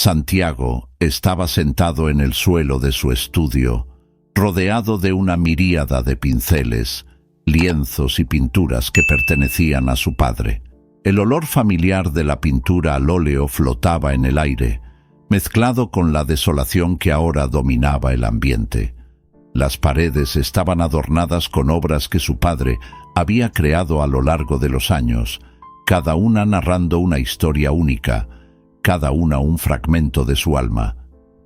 Santiago estaba sentado en el suelo de su estudio, rodeado de una miríada de pinceles, lienzos y pinturas que pertenecían a su padre. El olor familiar de la pintura al óleo flotaba en el aire, mezclado con la desolación que ahora dominaba el ambiente. Las paredes estaban adornadas con obras que su padre había creado a lo largo de los años, cada una narrando una historia única, cada una un fragmento de su alma.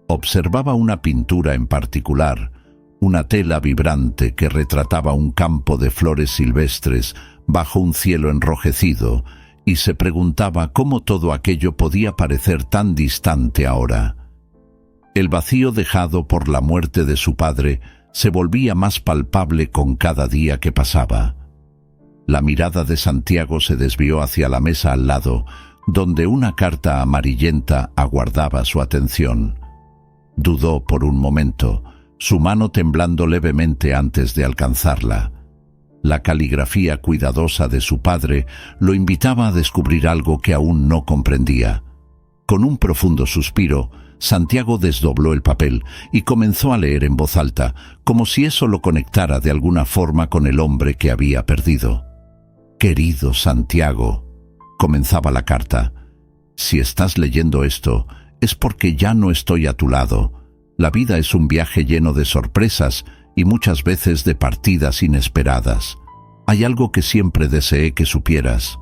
Observaba una pintura en particular, una tela vibrante que retrataba un campo de flores silvestres bajo un cielo enrojecido, y se preguntaba cómo todo aquello podía parecer tan distante ahora. El vacío dejado por la muerte de su padre se volvía más palpable con cada día que pasaba. La mirada de Santiago se desvió hacia la mesa al lado, donde una carta amarillenta aguardaba su atención. Dudó por un momento, su mano temblando levemente antes de alcanzarla. La caligrafía cuidadosa de su padre lo invitaba a descubrir algo que aún no comprendía. Con un profundo suspiro, Santiago desdobló el papel y comenzó a leer en voz alta, como si eso lo conectara de alguna forma con el hombre que había perdido. «Querido Santiago», comenzaba la carta, «si estás leyendo esto, es porque ya no estoy a tu lado. La vida es un viaje lleno de sorpresas y muchas veces de partidas inesperadas. Hay algo que siempre deseé que supieras».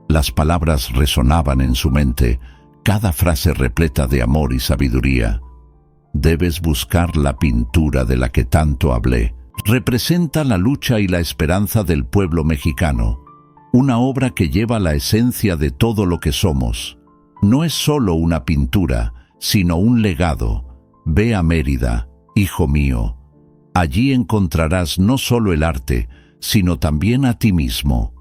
Las palabras resonaban en su mente, cada frase repleta de amor y sabiduría. «Debes buscar la pintura de la que tanto hablé. Representa la lucha y la esperanza del pueblo mexicano. Una obra que lleva la esencia de todo lo que somos. No es solo una pintura, sino un legado. Ve a Mérida, hijo mío. Allí encontrarás no solo el arte, sino también a ti mismo».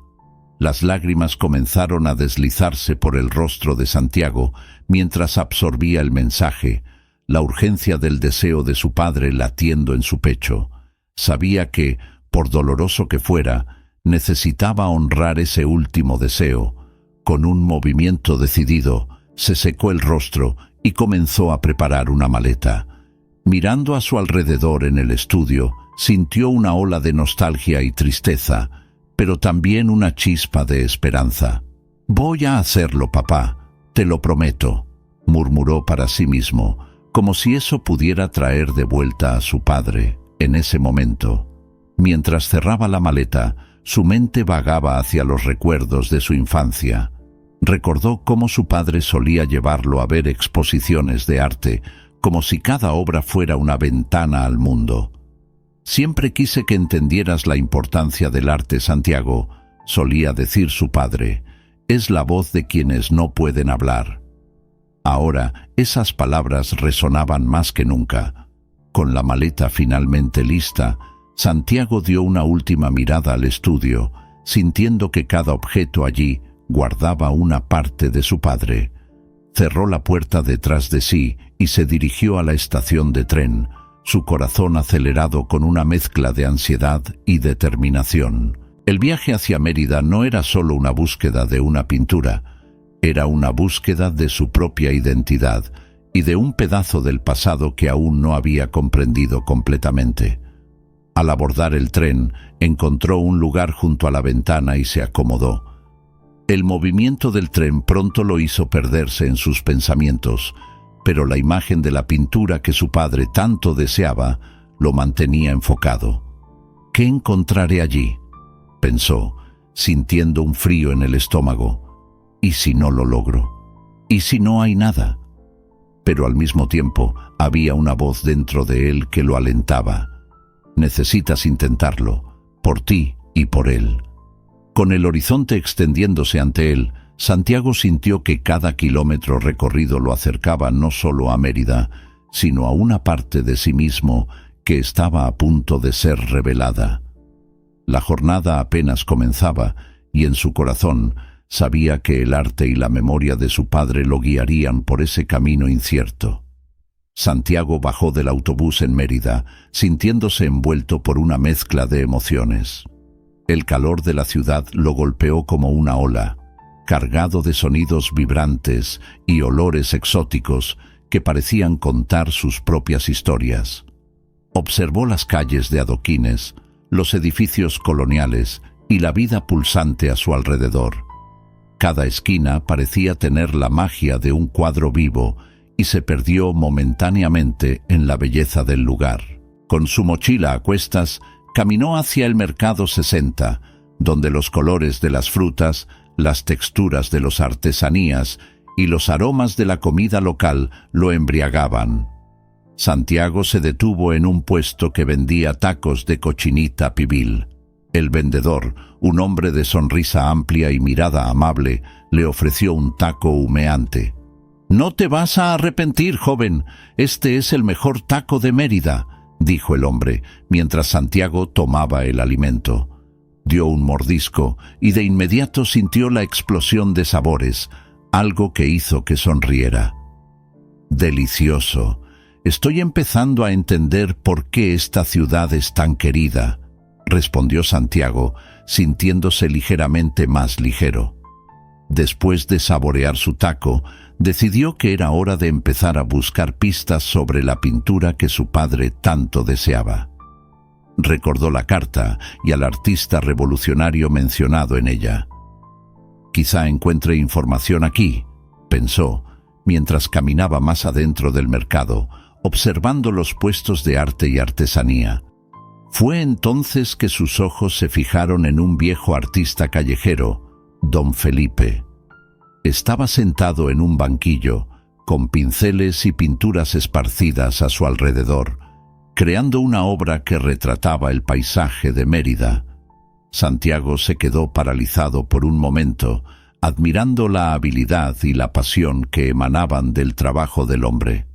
Las lágrimas comenzaron a deslizarse por el rostro de Santiago mientras absorbía el mensaje, la urgencia del deseo de su padre latiendo en su pecho. Sabía que, por doloroso que fuera, necesitaba honrar ese último deseo. Con un movimiento decidido, se secó el rostro y comenzó a preparar una maleta. Mirando a su alrededor en el estudio, sintió una ola de nostalgia y tristeza, pero también una chispa de esperanza. «Voy a hacerlo, papá, te lo prometo», murmuró para sí mismo, como si eso pudiera traer de vuelta a su padre en ese momento. Mientras cerraba la maleta, su mente vagaba hacia los recuerdos de su infancia. Recordó cómo su padre solía llevarlo a ver exposiciones de arte, como si cada obra fuera una ventana al mundo. «Siempre quise que entendieras la importancia del arte, Santiago», solía decir su padre. «Es la voz de quienes no pueden hablar». Ahora esas palabras resonaban más que nunca. Con la maleta finalmente lista, Santiago dio una última mirada al estudio, sintiendo que cada objeto allí guardaba una parte de su padre. Cerró la puerta detrás de sí y se dirigió a la estación de tren, su corazón acelerado con una mezcla de ansiedad y determinación. El viaje hacia Mérida no era solo una búsqueda de una pintura, era una búsqueda de su propia identidad y de un pedazo del pasado que aún no había comprendido completamente. Al abordar el tren, encontró un lugar junto a la ventana y se acomodó. El movimiento del tren pronto lo hizo perderse en sus pensamientos, pero la imagen de la pintura que su padre tanto deseaba lo mantenía enfocado. «¿Qué encontraré allí?», pensó, sintiendo un frío en el estómago. «¿Y si no lo logro? ¿Y si no hay nada?». Pero al mismo tiempo había una voz dentro de él que lo alentaba. «Necesitas intentarlo, por ti y por él». Con el horizonte extendiéndose ante él, Santiago sintió que cada kilómetro recorrido lo acercaba no solo a Mérida, sino a una parte de sí mismo que estaba a punto de ser revelada. La jornada apenas comenzaba y en su corazón sabía que el arte y la memoria de su padre lo guiarían por ese camino incierto. Santiago bajó del autobús en Mérida, sintiéndose envuelto por una mezcla de emociones. El calor de la ciudad lo golpeó como una ola, cargado de sonidos vibrantes y olores exóticos que parecían contar sus propias historias. Observó las calles de adoquines, los edificios coloniales y la vida pulsante a su alrededor. Cada esquina parecía tener la magia de un cuadro vivo y se perdió momentáneamente en la belleza del lugar. Con su mochila a cuestas, caminó hacia el Mercado 60, donde los colores de las frutas, las texturas de las artesanías y los aromas de la comida local lo embriagaban. Santiago se detuvo en un puesto que vendía tacos de cochinita pibil. El vendedor, un hombre de sonrisa amplia y mirada amable, le ofreció un taco humeante. «No te vas a arrepentir, joven. Este es el mejor taco de Mérida», dijo el hombre, mientras Santiago tomaba el alimento. Dio un mordisco y de inmediato sintió la explosión de sabores, algo que hizo que sonriera. «Delicioso. Estoy empezando a entender por qué esta ciudad es tan querida», respondió Santiago, sintiéndose ligeramente más ligero. Después de saborear su taco, decidió que era hora de empezar a buscar pistas sobre la pintura que su padre tanto deseaba. Recordó la carta y al artista revolucionario mencionado en ella. «Quizá encuentre información aquí», pensó, mientras caminaba más adentro del mercado, observando los puestos de arte y artesanía. Fue entonces que sus ojos se fijaron en un viejo artista callejero, Don Felipe. Estaba sentado en un banquillo, con pinceles y pinturas esparcidas a su alrededor, creando una obra que retrataba el paisaje de Mérida. Santiago se quedó paralizado por un momento, admirando la habilidad y la pasión que emanaban del trabajo del hombre.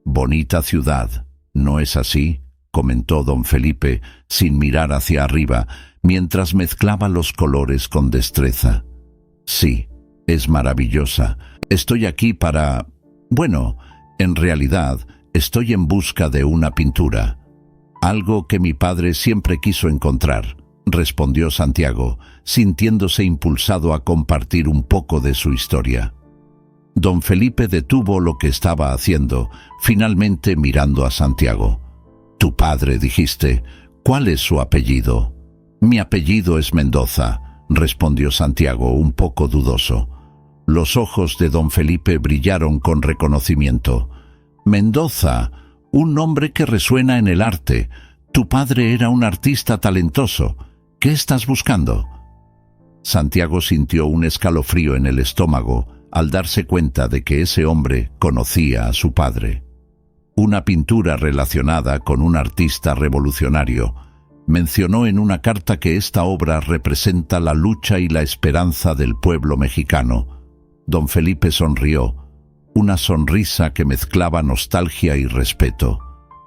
«Bonita ciudad, ¿no es así?», comentó don Felipe, sin mirar hacia arriba, mientras mezclaba los colores con destreza. «Sí, es maravillosa. Estoy aquí para... Bueno, en realidad, estoy en busca de una pintura. Algo que mi padre siempre quiso encontrar», respondió Santiago, sintiéndose impulsado a compartir un poco de su historia. Don Felipe detuvo lo que estaba haciendo, finalmente mirando a Santiago. «Tu padre, dijiste. ¿Cuál es su apellido?» «Mi apellido es Mendoza», respondió Santiago, un poco dudoso. Los ojos de don Felipe brillaron con reconocimiento. «Mendoza, un nombre que resuena en el arte. Tu padre era un artista talentoso. ¿Qué estás buscando?» Santiago sintió un escalofrío en el estómago al darse cuenta de que ese hombre conocía a su padre. Una pintura relacionada con un artista revolucionario. Mencionó en una carta que esta obra representa la lucha y la esperanza del pueblo mexicano. Don Felipe sonrió, una sonrisa que mezclaba nostalgia y respeto.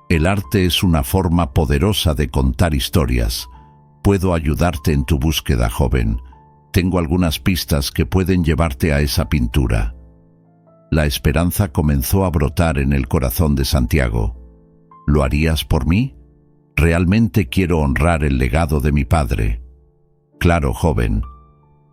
«El arte es una forma poderosa de contar historias. Puedo ayudarte en tu búsqueda, joven. Tengo algunas pistas que pueden llevarte a esa pintura». La esperanza comenzó a brotar en el corazón de Santiago. «¿Lo harías por mí? Realmente quiero honrar el legado de mi padre». «Claro, joven.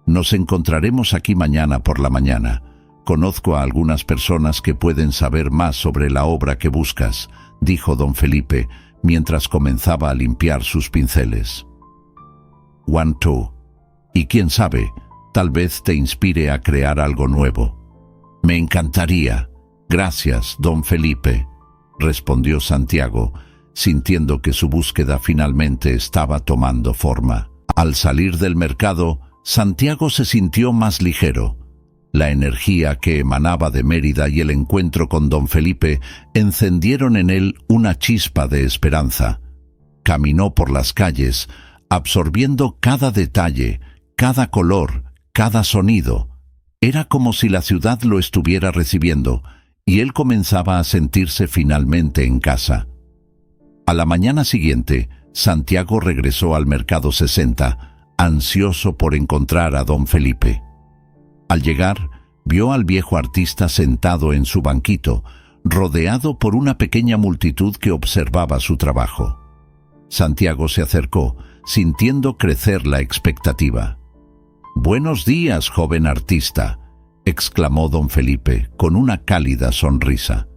Nos encontraremos aquí mañana por la mañana. Conozco a algunas personas que pueden saber más sobre la obra que buscas», dijo don Felipe, mientras comenzaba a limpiar sus pinceles. «One, two. Y quién sabe, tal vez te inspire a crear algo nuevo». «Me encantaría. Gracias, don Felipe», respondió Santiago, sintiendo que su búsqueda finalmente estaba tomando forma. Al salir del mercado, Santiago se sintió más ligero. La energía que emanaba de Mérida y el encuentro con don Felipe encendieron en él una chispa de esperanza. Caminó por las calles, absorbiendo cada detalle, cada color, cada sonido. Era como si la ciudad lo estuviera recibiendo, y él comenzaba a sentirse finalmente en casa. A la mañana siguiente, Santiago regresó al Mercado 60, ansioso por encontrar a don Felipe. Al llegar, vio al viejo artista sentado en su banquito, rodeado por una pequeña multitud que observaba su trabajo. Santiago se acercó, sintiendo crecer la expectativa. «Buenos días, joven artista», exclamó don Felipe con una cálida sonrisa.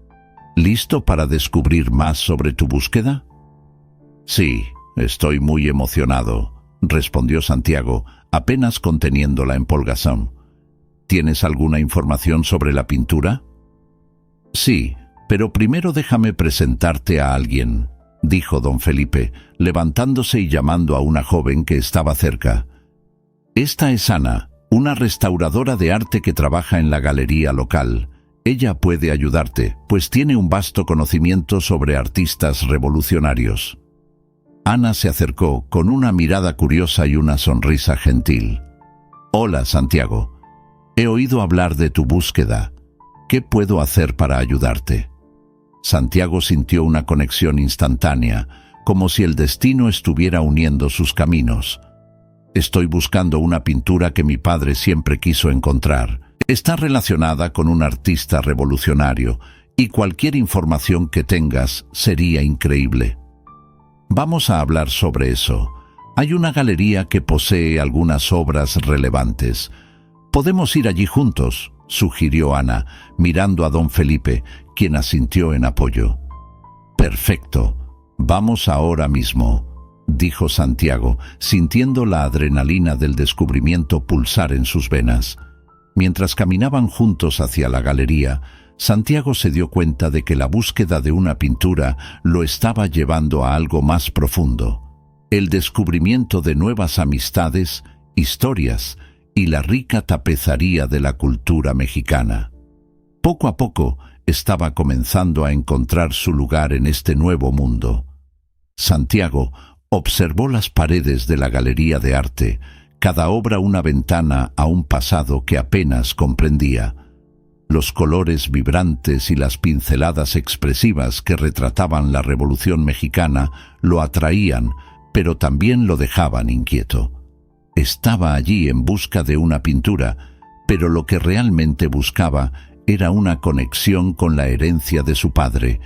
¿Listo para descubrir más sobre tu búsqueda? Sí, estoy muy emocionado, respondió Santiago, apenas conteniendo la empolgazón. ¿Tienes alguna información sobre la pintura? Sí, pero primero déjame presentarte a alguien, dijo don Felipe, levantándose y llamando a una joven que estaba cerca. Esta es Ana, una restauradora de arte que trabaja en la galería local. Ella puede ayudarte, pues tiene un vasto conocimiento sobre artistas revolucionarios. Ana se acercó con una mirada curiosa y una sonrisa gentil. Hola, Santiago. He oído hablar de tu búsqueda. ¿Qué puedo hacer para ayudarte? Santiago sintió una conexión instantánea, como si el destino estuviera uniendo sus caminos. Estoy buscando una pintura que mi padre siempre quiso encontrar. Está relacionada con un artista revolucionario y cualquier información que tengas sería increíble. Vamos a hablar sobre eso. Hay una galería que posee algunas obras relevantes. Podemos ir allí juntos, sugirió Ana, mirando a don Felipe, quien asintió en apoyo. Perfecto. Vamos ahora mismo, dijo Santiago, sintiendo la adrenalina del descubrimiento pulsar en sus venas. Mientras caminaban juntos hacia la galería, Santiago se dio cuenta de que la búsqueda de una pintura lo estaba llevando a algo más profundo. El descubrimiento de nuevas amistades, historias y la rica tapicería de la cultura mexicana. Poco a poco estaba comenzando a encontrar su lugar en este nuevo mundo. Santiago observó las paredes de la galería de arte, cada obra una ventana a un pasado que apenas comprendía. Los colores vibrantes y las pinceladas expresivas que retrataban la Revolución Mexicana lo atraían, pero también lo dejaban inquieto. Estaba allí en busca de una pintura, pero lo que realmente buscaba era una conexión con la herencia de su padre,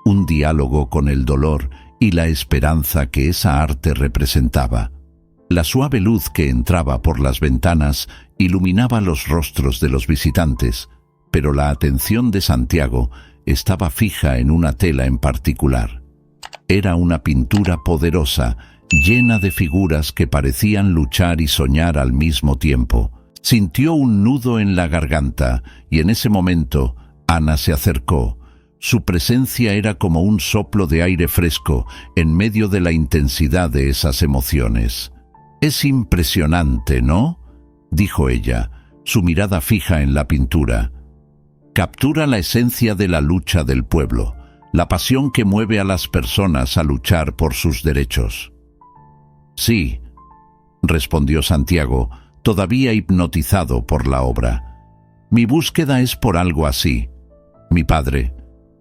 un diálogo con el dolor y la esperanza que esa arte representaba. La suave luz que entraba por las ventanas iluminaba los rostros de los visitantes, pero la atención de Santiago estaba fija en una tela en particular. Era una pintura poderosa, llena de figuras que parecían luchar y soñar al mismo tiempo. Sintió un nudo en la garganta y en ese momento Ana se acercó. Su presencia era como un soplo de aire fresco en medio de la intensidad de esas emociones. «Es impresionante, ¿no?», dijo ella, su mirada fija en la pintura. Captura la esencia de la lucha del pueblo, la pasión que mueve a las personas a luchar por sus derechos. «Sí», respondió Santiago, todavía hipnotizado por la obra. «Mi búsqueda es por algo así. Mi padre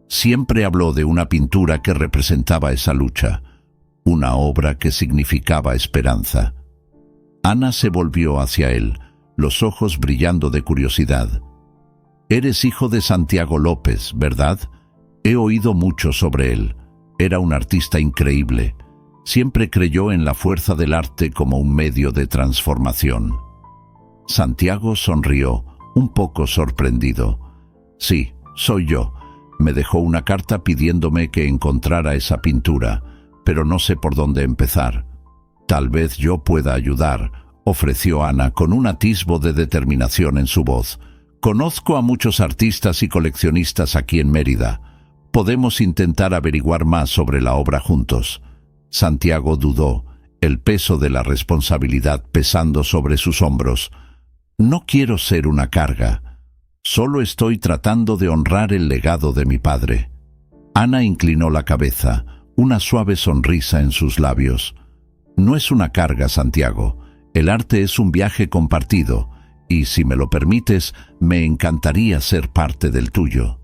siempre habló de una pintura que representaba esa lucha, una obra que significaba esperanza». Ana se volvió hacia él, los ojos brillando de curiosidad. «Eres hijo de Santiago López, ¿verdad? He oído mucho sobre él. Era un artista increíble. Siempre creyó en la fuerza del arte como un medio de transformación». Santiago sonrió, un poco sorprendido. «Sí, soy yo. Me dejó una carta pidiéndome que encontrara esa pintura, pero no sé por dónde empezar. Tal vez yo pueda ayudar», ofreció Ana con un atisbo de determinación en su voz. «Conozco a muchos artistas y coleccionistas aquí en Mérida. Podemos intentar averiguar más sobre la obra juntos». Santiago dudó, el peso de la responsabilidad pesando sobre sus hombros. «No quiero ser una carga. Solo estoy tratando de honrar el legado de mi padre». Ana inclinó la cabeza, una suave sonrisa en sus labios. «No es una carga, Santiago. El arte es un viaje compartido, y si me lo permites, me encantaría ser parte del tuyo».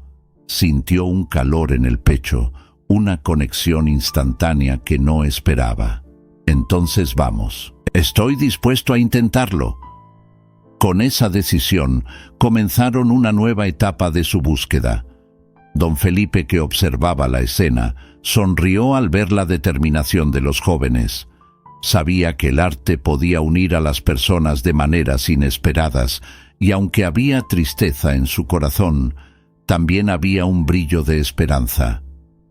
Sintió un calor en el pecho, una conexión instantánea que no esperaba. «Entonces vamos. Estoy dispuesto a intentarlo». Con esa decisión comenzaron una nueva etapa de su búsqueda. Don Felipe, que observaba la escena, sonrió al ver la determinación de los jóvenes. Sabía que el arte podía unir a las personas de maneras inesperadas, y aunque había tristeza en su corazón, también había un brillo de esperanza.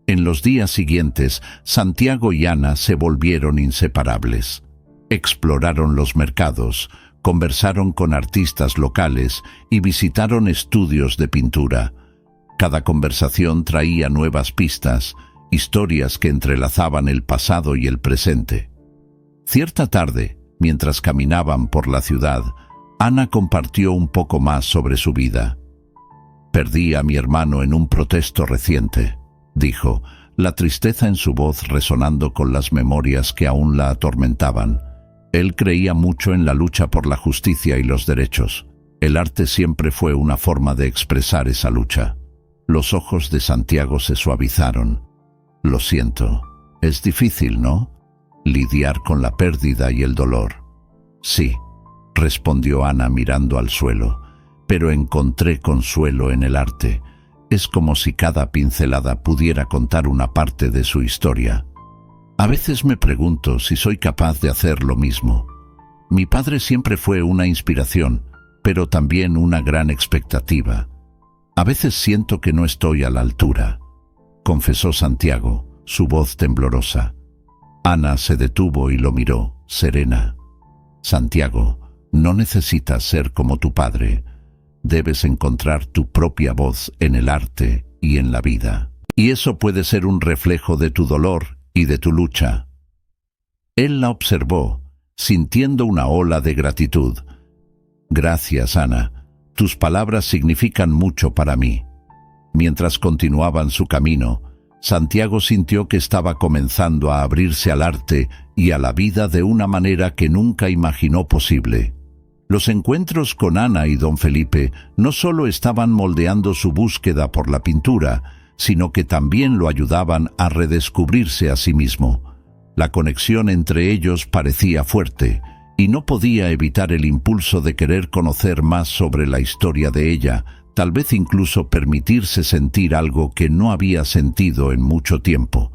En los días siguientes, Santiago y Ana se volvieron inseparables. Exploraron los mercados, conversaron con artistas locales y visitaron estudios de pintura. Cada conversación traía nuevas pistas, historias que entrelazaban el pasado y el presente. Cierta tarde, mientras caminaban por la ciudad, Ana compartió un poco más sobre su vida. «Perdí a mi hermano en un protesto reciente», dijo, la tristeza en su voz resonando con las memorias que aún la atormentaban. Él creía mucho en la lucha por la justicia y los derechos. El arte siempre fue una forma de expresar esa lucha. Los ojos de Santiago se suavizaron. «Lo siento. Es difícil, ¿no? Lidiar con la pérdida y el dolor». «Sí», respondió Ana mirando al suelo, «pero encontré consuelo en el arte. Es como si cada pincelada pudiera contar una parte de su historia. A veces me pregunto si soy capaz de hacer lo mismo. Mi padre siempre fue una inspiración, pero también una gran expectativa. A veces siento que no estoy a la altura», confesó Santiago, su voz temblorosa. Ana se detuvo y lo miró, serena. «Santiago, no necesitas ser como tu padre. Debes encontrar tu propia voz en el arte y en la vida. Y eso puede ser un reflejo de tu dolor y de tu lucha». Él la observó, sintiendo una ola de gratitud. «Gracias, Ana. Tus palabras significan mucho para mí». Mientras continuaban su camino, Santiago sintió que estaba comenzando a abrirse al arte y a la vida de una manera que nunca imaginó posible. Los encuentros con Ana y don Felipe no solo estaban moldeando su búsqueda por la pintura, sino que también lo ayudaban a redescubrirse a sí mismo. La conexión entre ellos parecía fuerte, y no podía evitar el impulso de querer conocer más sobre la historia de ella, tal vez incluso permitirse sentir algo que no había sentido en mucho tiempo.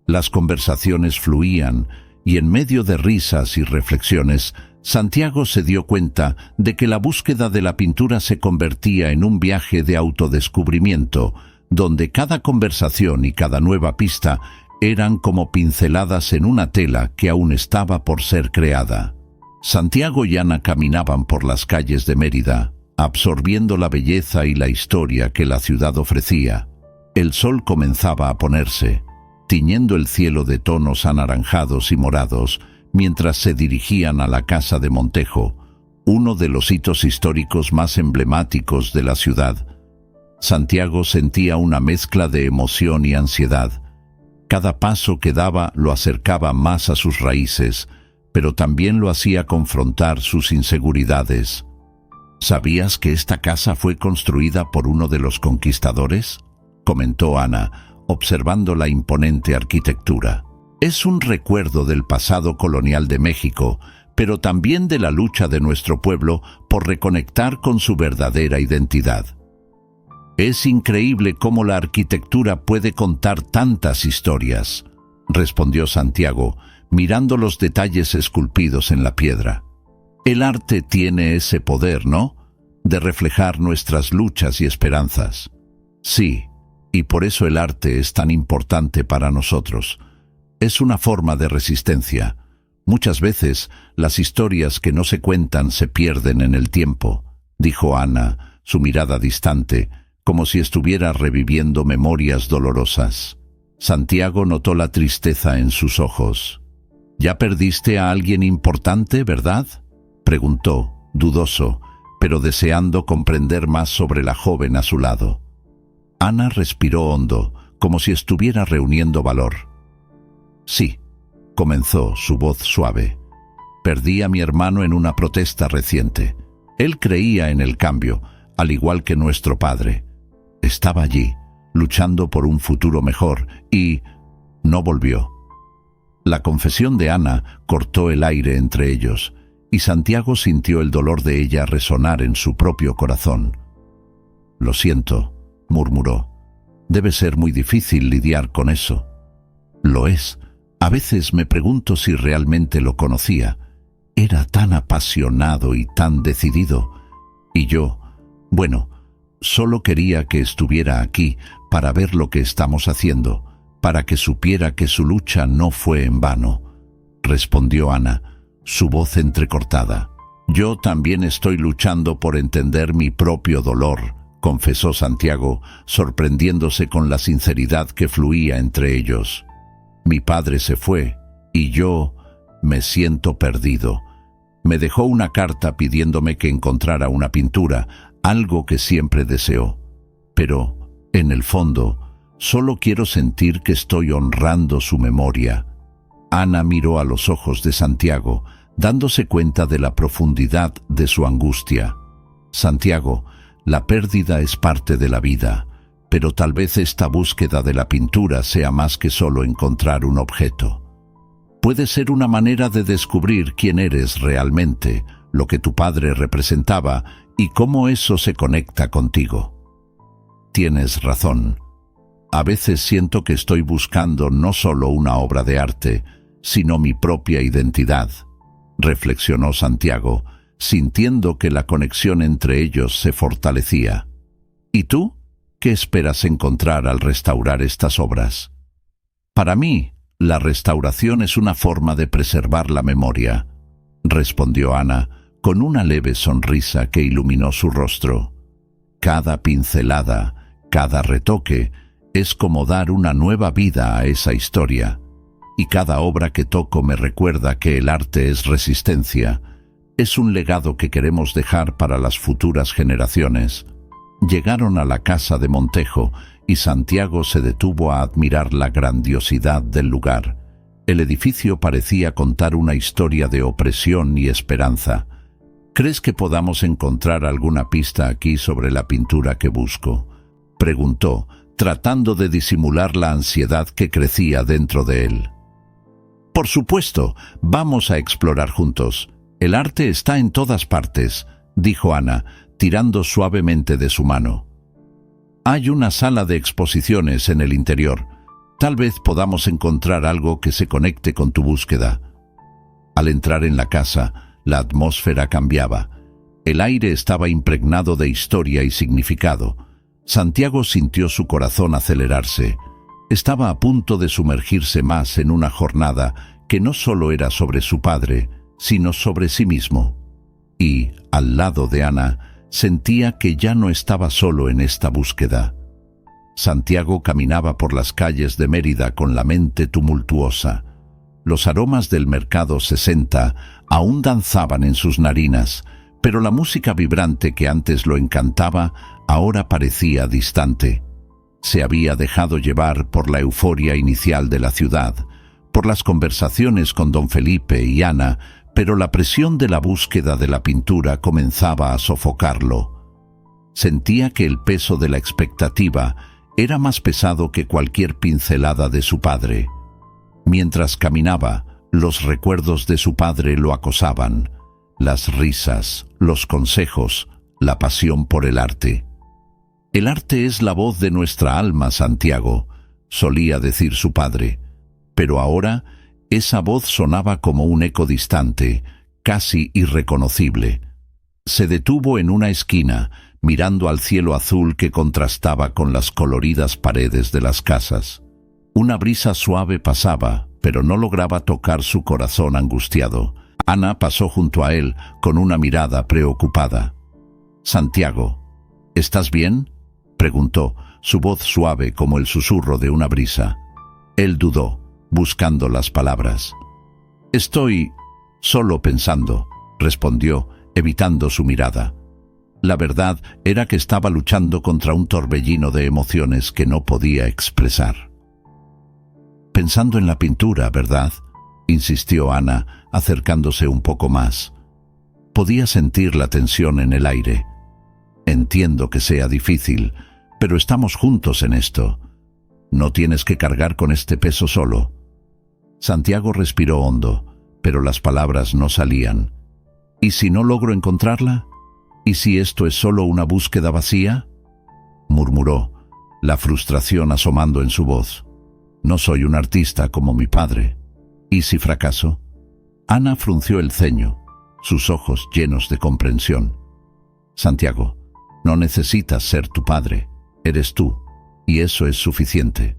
Las conversaciones fluían, y en medio de risas y reflexiones, Santiago se dio cuenta de que la búsqueda de la pintura se convertía en un viaje de autodescubrimiento, donde cada conversación y cada nueva pista eran como pinceladas en una tela que aún estaba por ser creada. Santiago y Ana caminaban por las calles de Mérida, absorbiendo la belleza y la historia que la ciudad ofrecía. El sol comenzaba a ponerse, tiñendo el cielo de tonos anaranjados y morados, mientras se dirigían a la Casa de Montejo, uno de los hitos históricos más emblemáticos de la ciudad. Santiago sentía una mezcla de emoción y ansiedad. Cada paso que daba lo acercaba más a sus raíces, pero también lo hacía confrontar sus inseguridades. «¿Sabías que esta casa fue construida por uno de los conquistadores?», comentó Ana, observando la imponente arquitectura. «Es un recuerdo del pasado colonial de México, pero también de la lucha de nuestro pueblo por reconectar con su verdadera identidad. Es increíble cómo la arquitectura puede contar tantas historias», respondió Santiago, mirando los detalles esculpidos en la piedra. «El arte tiene ese poder, ¿no? De reflejar nuestras luchas y esperanzas». «Sí, y por eso el arte es tan importante para nosotros. Es una forma de resistencia. Muchas veces las historias que no se cuentan se pierden en el tiempo», dijo Ana, su mirada distante, como si estuviera reviviendo memorias dolorosas. Santiago notó la tristeza en sus ojos. «¿Ya perdiste a alguien importante, verdad?», preguntó, dudoso, pero deseando comprender más sobre la joven a su lado. Ana respiró hondo, como si estuviera reuniendo valor. «Sí», comenzó, su voz suave. «Perdí a mi hermano en una protesta reciente. Él creía en el cambio, al igual que nuestro padre. Estaba allí, luchando por un futuro mejor, y no volvió». La confesión de Ana cortó el aire entre ellos, y Santiago sintió el dolor de ella resonar en su propio corazón. «Lo siento», murmuró. «Debe ser muy difícil lidiar con eso». «Lo es. A veces me pregunto si realmente lo conocía. Era tan apasionado y tan decidido. Y yo, bueno, Solo quería que estuviera aquí para ver lo que estamos haciendo, para que supiera que su lucha no fue en vano, respondió Ana, su voz entrecortada. Yo también estoy luchando por entender mi propio dolor, confesó Santiago, sorprendiéndose con la sinceridad que fluía entre ellos. Mi padre se fue, y yo me siento perdido. Me dejó una carta pidiéndome que encontrara una pintura, algo que siempre deseó. Pero, en el fondo, solo quiero sentir que estoy honrando su memoria. Ana miró a los ojos de Santiago, dándose cuenta de la profundidad de su angustia. Santiago, la pérdida es parte de la vida, pero tal vez esta búsqueda de la pintura sea más que solo encontrar un objeto. Puede ser una manera de descubrir quién eres realmente, lo que tu padre representaba y cómo eso se conecta contigo. Tienes razón. A veces siento que estoy buscando no solo una obra de arte, sino mi propia identidad, reflexionó Santiago, sintiendo que la conexión entre ellos se fortalecía. ¿Y tú? ¿Qué esperas encontrar al restaurar estas obras? Para mí, la restauración es una forma de preservar la memoria, respondió Ana, con una leve sonrisa que iluminó su rostro. Cada pincelada, cada retoque, es como dar una nueva vida a esa historia, y cada obra que toco me recuerda que el arte es resistencia, es un legado que queremos dejar para las futuras generaciones. Llegaron a la casa de Montejo y Santiago se detuvo a admirar la grandiosidad del lugar. El edificio parecía contar una historia de opresión y esperanza. ¿Crees que podamos encontrar alguna pista aquí sobre la pintura que busco?, preguntó, tratando de disimular la ansiedad que crecía dentro de él. Por supuesto, vamos a explorar juntos. El arte está en todas partes, dijo Ana, tirando suavemente de su mano. Hay una sala de exposiciones en el interior. Tal vez podamos encontrar algo que se conecte con tu búsqueda. Al entrar en la casa, la atmósfera cambiaba. El aire estaba impregnado de historia y significado. Santiago sintió su corazón acelerarse. Estaba a punto de sumergirse más en una jornada que no solo era sobre su padre, sino sobre sí mismo. Y, al lado de Ana, sentía que ya no estaba solo en esta búsqueda. Santiago caminaba por las calles de Mérida con la mente tumultuosa. Los aromas del mercado 60 aún danzaban en sus narinas, pero la música vibrante que antes lo encantaba ahora parecía distante. Se había dejado llevar por la euforia inicial de la ciudad, por las conversaciones con don Felipe y Ana, pero la presión de la búsqueda de la pintura comenzaba a sofocarlo. Sentía que el peso de la expectativa era más pesado que cualquier pincelada de su padre. Mientras caminaba, los recuerdos de su padre lo acosaban, las risas, los consejos, la pasión por el arte. El arte es la voz de nuestra alma, Santiago, solía decir su padre, pero ahora esa voz sonaba como un eco distante, casi irreconocible. Se detuvo en una esquina, mirando al cielo azul que contrastaba con las coloridas paredes de las casas. Una brisa suave pasaba, pero no lograba tocar su corazón angustiado. Ana pasó junto a él con una mirada preocupada. «Santiago, ¿estás bien?», preguntó, su voz suave como el susurro de una brisa. Él dudó, buscando las palabras. «Estoy solo pensando», respondió, evitando su mirada. La verdad era que estaba luchando contra un torbellino de emociones que no podía expresar. «Pensando en la pintura, ¿verdad?», insistió Ana, acercándose un poco más. Podía sentir la tensión en el aire. «Entiendo que sea difícil, pero estamos juntos en esto. No tienes que cargar con este peso solo». Santiago respiró hondo, pero las palabras no salían. «¿Y si no logro encontrarla? ¿Y si esto es solo una búsqueda vacía?», murmuró, la frustración asomando en su voz. «No soy un artista como mi padre. ¿Y si fracaso?». Ana frunció el ceño, sus ojos llenos de comprensión. «Santiago, No necesitas ser tu padre, eres tú, y eso es suficiente.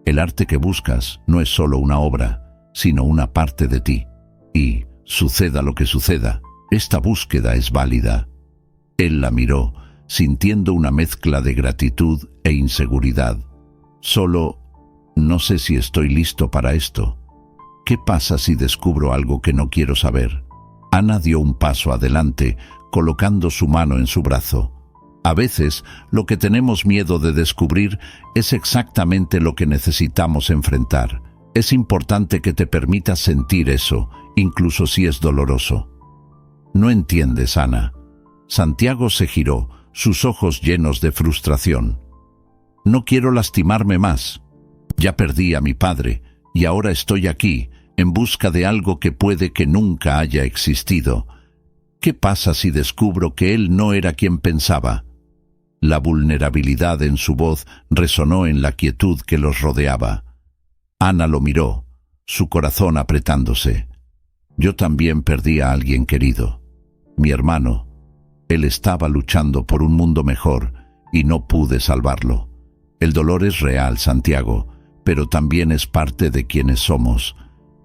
El arte que buscas no es solo una obra, sino una parte de ti. Y, suceda lo que suceda, esta búsqueda es válida. Él la miró, sintiendo una mezcla de gratitud e inseguridad. Solo, no sé si estoy listo para esto. ¿Qué pasa si descubro algo que no quiero saber? Ana dio un paso adelante, colocando su mano en su brazo. A veces, lo que tenemos miedo de descubrir es exactamente lo que necesitamos enfrentar. Es importante que te permitas sentir eso, incluso si es doloroso. No entiendes, Ana. Santiago se giró, sus ojos llenos de frustración. No quiero lastimarme más. Ya perdí a mi padre, y ahora estoy aquí, en busca de algo que puede que nunca haya existido. ¿Qué pasa si descubro que él no era quien pensaba? La vulnerabilidad en su voz resonó en la quietud que los rodeaba. Ana lo miró, su corazón apretándose. Yo también perdí a alguien querido. Mi hermano. Él estaba luchando por un mundo mejor y no pude salvarlo. El dolor es real, Santiago, pero también es parte de quienes somos.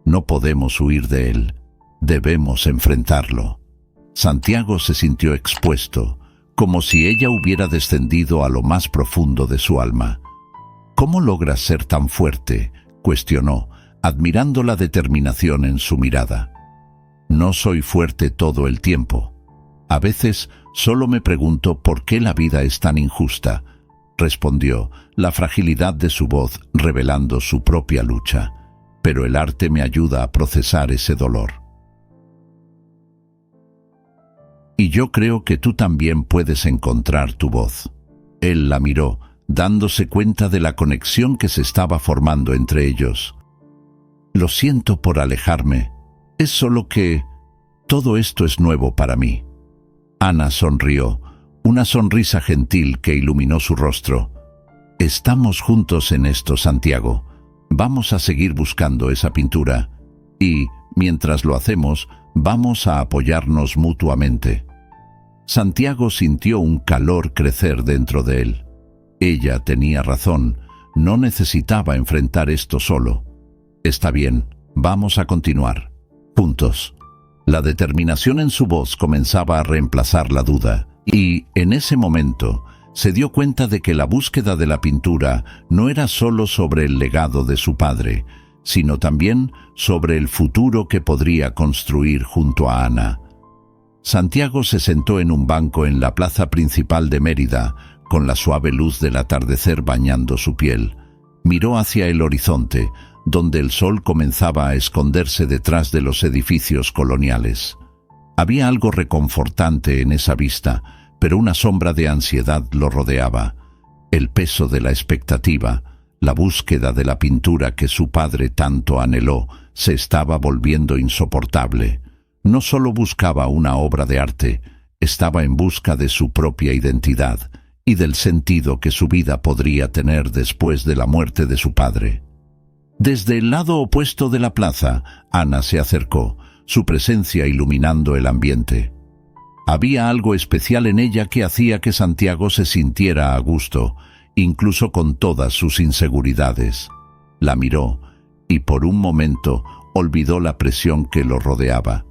No podemos huir de él. Debemos enfrentarlo. Santiago se sintió expuesto, como si ella hubiera descendido a lo más profundo de su alma. ¿Cómo logras ser tan fuerte?, cuestionó, admirando la determinación en su mirada. No soy fuerte todo el tiempo. A veces solo me pregunto por qué la vida es tan injusta, respondió, la fragilidad de su voz revelando su propia lucha. Pero el arte me ayuda a procesar ese dolor. Y yo creo que tú también puedes encontrar tu voz. Él la miró, dándose cuenta de la conexión que se estaba formando entre ellos. Lo siento por alejarme. Es solo que todo esto es nuevo para mí. Ana sonrió, una sonrisa gentil que iluminó su rostro. Estamos juntos en esto, Santiago. Vamos a seguir buscando esa pintura. Y, mientras lo hacemos, vamos a apoyarnos mutuamente. Santiago sintió un calor crecer dentro de él. Ella tenía razón, no necesitaba enfrentar esto solo. Está bien, vamos a continuar. Juntos. La determinación en su voz comenzaba a reemplazar la duda, y, en ese momento, se dio cuenta de que la búsqueda de la pintura no era solo sobre el legado de su padre, sino también sobre el futuro que podría construir junto a Ana. Santiago se sentó en un banco en la plaza principal de Mérida, con la suave luz del atardecer bañando su piel. Miró hacia el horizonte, donde el sol comenzaba a esconderse detrás de los edificios coloniales. Había algo reconfortante en esa vista, pero una sombra de ansiedad lo rodeaba. El peso de la expectativa, la búsqueda de la pintura que su padre tanto anheló, se estaba volviendo insoportable. No solo buscaba una obra de arte, estaba en busca de su propia identidad y del sentido que su vida podría tener después de la muerte de su padre. Desde el lado opuesto de la plaza, Ana se acercó, su presencia iluminando el ambiente. Había algo especial en ella que hacía que Santiago se sintiera a gusto, incluso con todas sus inseguridades. La miró y por un momento olvidó la presión que lo rodeaba.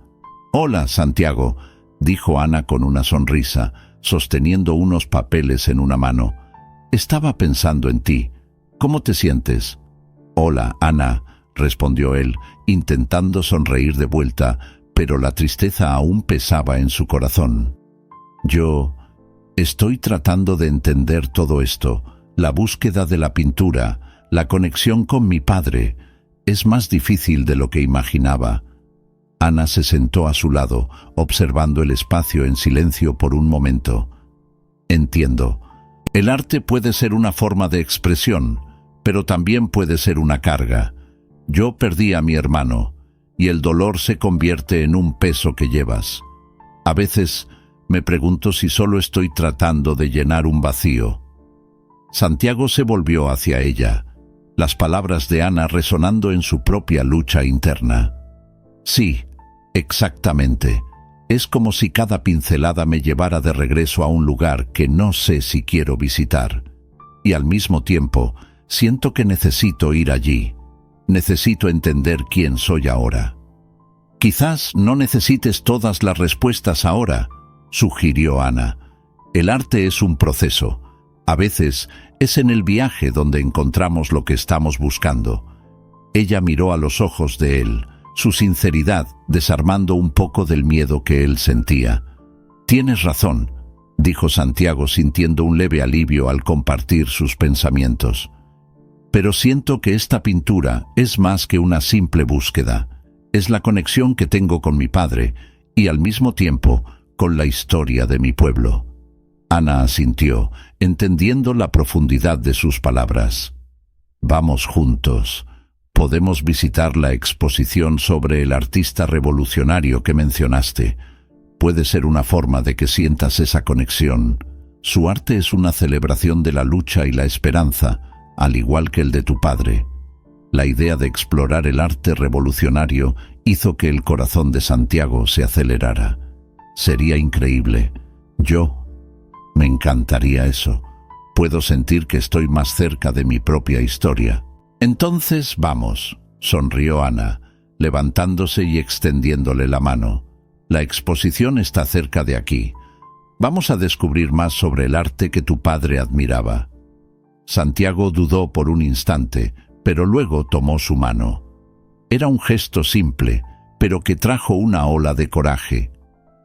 «Hola, Santiago», dijo Ana con una sonrisa, sosteniendo unos papeles en una mano. «Estaba pensando en ti. ¿Cómo te sientes?» «Hola, Ana», respondió él, intentando sonreír de vuelta, pero la tristeza aún pesaba en su corazón. «Yo estoy tratando de entender todo esto, la búsqueda de la pintura, la conexión con mi padre. Es más difícil de lo que imaginaba». Ana se sentó a su lado, observando el espacio en silencio por un momento. «Entiendo. El arte puede ser una forma de expresión, pero también puede ser una carga. Yo perdí a mi hermano, y el dolor se convierte en un peso que llevas. A veces me pregunto si solo estoy tratando de llenar un vacío». Santiago se volvió hacia ella, las palabras de Ana resonando en su propia lucha interna. «Sí, exactamente. Es como si cada pincelada me llevara de regreso a un lugar que no sé si quiero visitar. Y al mismo tiempo, siento que necesito ir allí. Necesito entender quién soy ahora. Quizás no necesites todas las respuestas ahora, sugirió Ana. El arte es un proceso. A veces es en el viaje donde encontramos lo que estamos buscando. Ella miró a los ojos de él, su sinceridad desarmando un poco del miedo que él sentía. Tienes razón, dijo Santiago sintiendo un leve alivio al compartir sus pensamientos. Pero siento que esta pintura es más que una simple búsqueda. Es la conexión que tengo con mi padre y al mismo tiempo con la historia de mi pueblo. Ana asintió, entendiendo la profundidad de sus palabras. Vamos juntos. Podemos visitar la exposición sobre el artista revolucionario que mencionaste. Puede ser una forma de que sientas esa conexión. Su arte es una celebración de la lucha y la esperanza, al igual que el de tu padre. La idea de explorar el arte revolucionario hizo que el corazón de Santiago se acelerara. Sería increíble. Me encantaría eso. Puedo sentir que estoy más cerca de mi propia historia. Entonces vamos, sonrió Ana, levantándose y extendiéndole la mano. La exposición está cerca de aquí. Vamos a descubrir más sobre el arte que tu padre admiraba. Santiago dudó por un instante, pero luego tomó su mano. Era un gesto simple, pero que trajo una ola de coraje.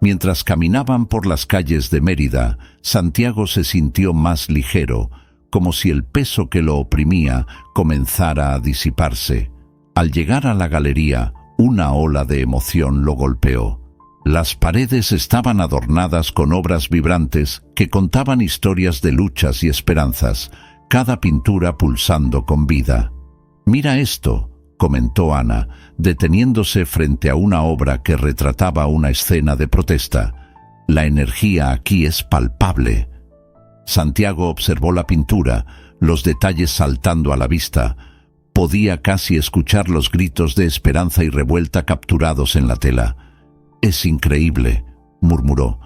Mientras caminaban por las calles de Mérida, Santiago se sintió más ligero, como si el peso que lo oprimía comenzara a disiparse. Al llegar a la galería, una ola de emoción lo golpeó. Las paredes estaban adornadas con obras vibrantes que contaban historias de luchas y esperanzas, cada pintura pulsando con vida. «Mira esto», comentó Ana, deteniéndose frente a una obra que retrataba una escena de protesta. «La energía aquí es palpable». Santiago observó la pintura, los detalles saltando a la vista. Podía casi escuchar los gritos de esperanza y revuelta capturados en la tela. «Es increíble», murmuró.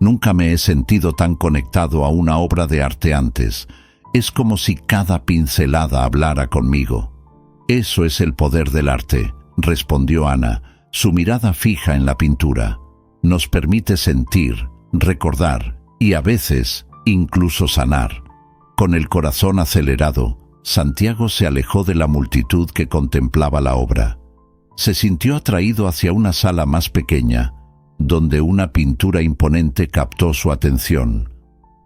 «Nunca me he sentido tan conectado a una obra de arte antes. Es como si cada pincelada hablara conmigo». «Eso es el poder del arte», respondió Ana, su mirada fija en la pintura. «Nos permite sentir, recordar y a veces incluso sanar». Con el corazón acelerado, Santiago se alejó de la multitud que contemplaba la obra. Se sintió atraído hacia una sala más pequeña, donde una pintura imponente captó su atención.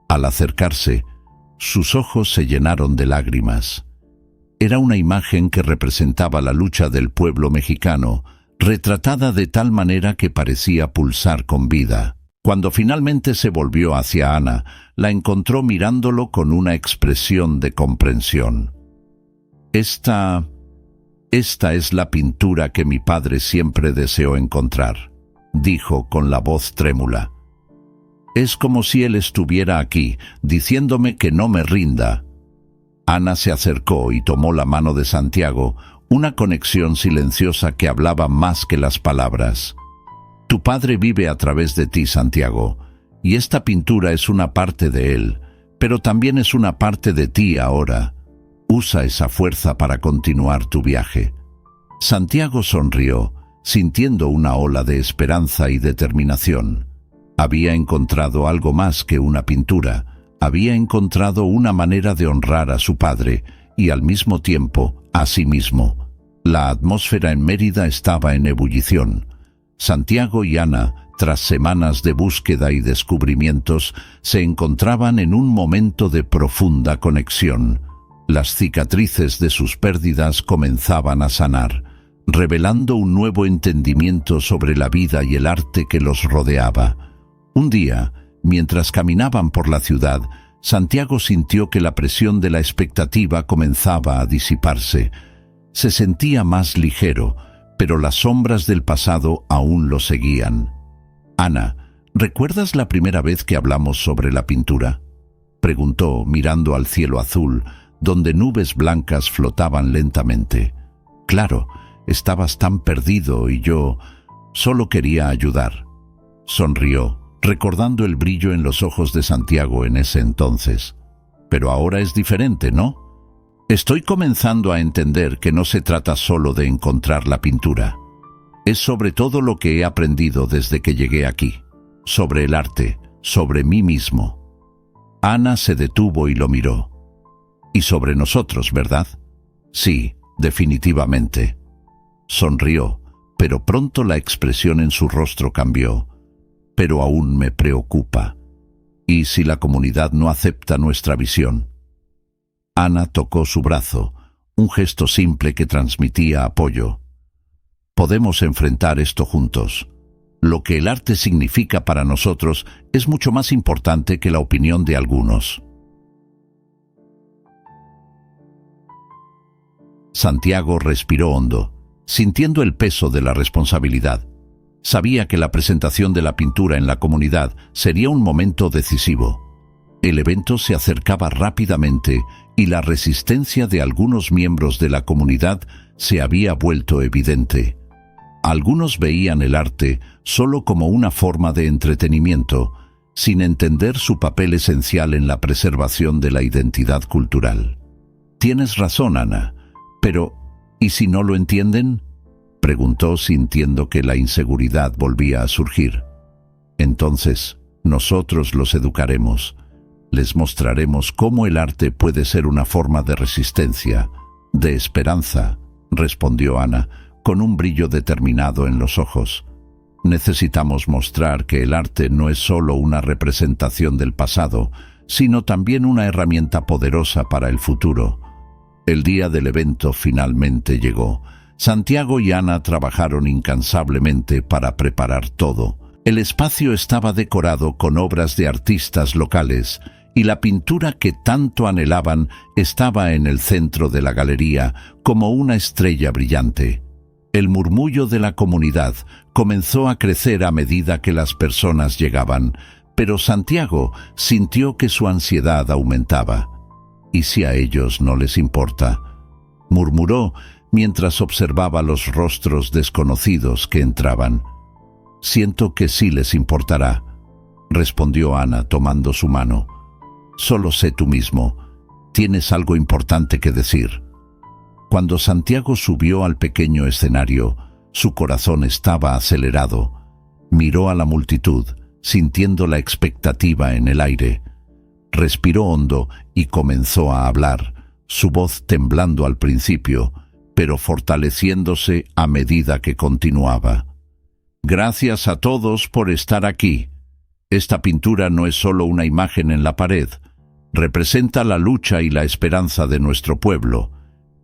Al acercarse, sus ojos se llenaron de lágrimas. Era una imagen que representaba la lucha del pueblo mexicano, retratada de tal manera que parecía pulsar con vida. Cuando finalmente se volvió hacia Ana, la encontró mirándolo con una expresión de comprensión. Esta es la pintura que mi padre siempre deseó encontrar», dijo con la voz trémula. «Es como si él estuviera aquí, diciéndome que no me rinda». Ana se acercó y tomó la mano de Santiago, una conexión silenciosa que hablaba más que las palabras. «Tu padre vive a través de ti, Santiago, y esta pintura es una parte de él, pero también es una parte de ti ahora. Usa esa fuerza para continuar tu viaje». Santiago sonrió, sintiendo una ola de esperanza y determinación. Había encontrado algo más que una pintura. Había encontrado una manera de honrar a su padre y al mismo tiempo a sí mismo. La atmósfera en Mérida estaba en ebullición. Santiago y Ana, tras semanas de búsqueda y descubrimientos, se encontraban en un momento de profunda conexión. Las cicatrices de sus pérdidas comenzaban a sanar, revelando un nuevo entendimiento sobre la vida y el arte que los rodeaba. Un día, mientras caminaban por la ciudad, Santiago sintió que la presión de la expectativa comenzaba a disiparse. Se sentía más ligero, pero las sombras del pasado aún lo seguían. «Ana, ¿recuerdas la primera vez que hablamos sobre la pintura?», preguntó mirando al cielo azul, donde nubes blancas flotaban lentamente. «Claro, estabas tan perdido y yo solo quería ayudar». Sonrió, recordando el brillo en los ojos de Santiago en ese entonces. Pero ahora es diferente, ¿no? Estoy comenzando a entender que no se trata solo de encontrar la pintura. Es sobre todo lo que he aprendido desde que llegué aquí, sobre el arte, sobre mí mismo. Ana se detuvo y lo miró. Y sobre nosotros, ¿verdad? Sí, definitivamente. Sonrió, pero pronto la expresión en su rostro cambió. Pero aún me preocupa. ¿Y si la comunidad no acepta nuestra visión? Ana tocó su brazo, un gesto simple que transmitía apoyo. Podemos enfrentar esto juntos. Lo que el arte significa para nosotros es mucho más importante que la opinión de algunos. Santiago respiró hondo, sintiendo el peso de la responsabilidad. Sabía que la presentación de la pintura en la comunidad sería un momento decisivo. El evento se acercaba rápidamente y la resistencia de algunos miembros de la comunidad se había vuelto evidente. Algunos veían el arte solo como una forma de entretenimiento, sin entender su papel esencial en la preservación de la identidad cultural. Tienes razón, Ana, pero ¿y si no lo entienden?, preguntó, sintiendo que la inseguridad volvía a surgir. Entonces, nosotros los educaremos. Les mostraremos cómo el arte puede ser una forma de resistencia, de esperanza, respondió Ana, con un brillo determinado en los ojos. Necesitamos mostrar que el arte no es solo una representación del pasado, sino también una herramienta poderosa para el futuro. El día del evento finalmente llegó. Santiago y Ana trabajaron incansablemente para preparar todo. El espacio estaba decorado con obras de artistas locales, y la pintura que tanto anhelaban estaba en el centro de la galería como una estrella brillante. El murmullo de la comunidad comenzó a crecer a medida que las personas llegaban, pero Santiago sintió que su ansiedad aumentaba. ¿Y si a ellos no les importa?, murmuró mientras observaba los rostros desconocidos que entraban. Siento que sí les importará, respondió Ana tomando su mano. Solo sé tú mismo. Tienes algo importante que decir. Cuando Santiago subió al pequeño escenario, su corazón estaba acelerado. Miró a la multitud, sintiendo la expectativa en el aire. Respiró hondo y comenzó a hablar, su voz temblando al principio, pero fortaleciéndose a medida que continuaba. Gracias a todos por estar aquí. Esta pintura no es solo una imagen en la pared. Representa la lucha y la esperanza de nuestro pueblo.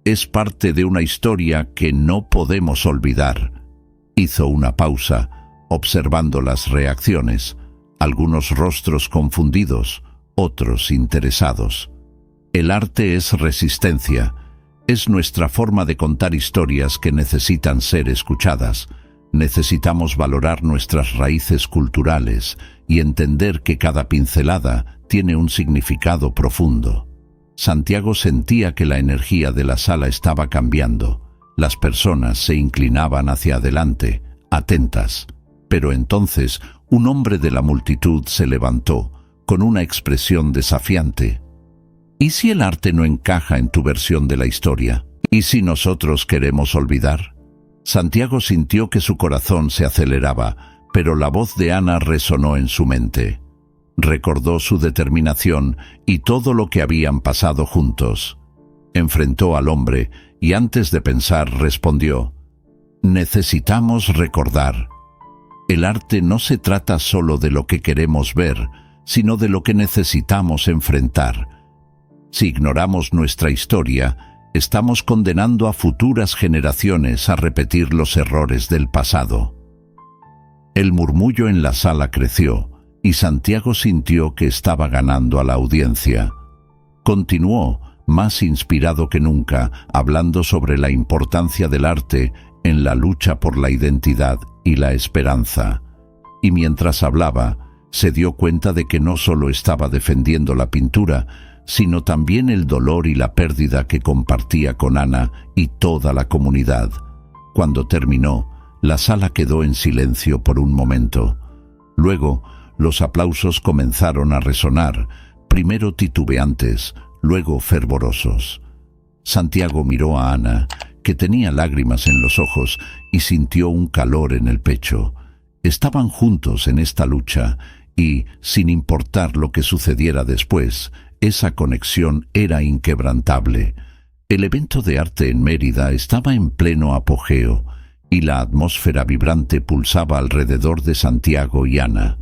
Es parte de una historia que no podemos olvidar. Hizo una pausa, observando las reacciones, algunos rostros confundidos, otros interesados. El arte es resistencia. Es nuestra forma de contar historias que necesitan ser escuchadas. Necesitamos valorar nuestras raíces culturales y entender que cada pincelada tiene un significado profundo. Santiago sentía que la energía de la sala estaba cambiando. Las personas se inclinaban hacia adelante, atentas. Pero entonces un hombre de la multitud se levantó, con una expresión desafiante. ¿Y si el arte no encaja en tu versión de la historia? ¿Y si nosotros queremos olvidar? Santiago sintió que su corazón se aceleraba, pero la voz de Ana resonó en su mente. Recordó su determinación y todo lo que habían pasado juntos. Enfrentó al hombre y antes de pensar respondió: necesitamos recordar. El arte no se trata solo de lo que queremos ver, sino de lo que necesitamos enfrentar. Si ignoramos nuestra historia, estamos condenando a futuras generaciones a repetir los errores del pasado. El murmullo en la sala creció, y Santiago sintió que estaba ganando a la audiencia. Continuó, más inspirado que nunca, hablando sobre la importancia del arte en la lucha por la identidad y la esperanza. Y mientras hablaba, se dio cuenta de que no solo estaba defendiendo la pintura, sino también el dolor y la pérdida que compartía con Ana y toda la comunidad. Cuando terminó, la sala quedó en silencio por un momento. Luego, los aplausos comenzaron a resonar, primero titubeantes, luego fervorosos. Santiago miró a Ana, que tenía lágrimas en los ojos, y sintió un calor en el pecho. Estaban juntos en esta lucha, y, sin importar lo que sucediera después, esa conexión era inquebrantable. El evento de arte en Mérida estaba en pleno apogeo, y la atmósfera vibrante pulsaba alrededor de Santiago y Ana.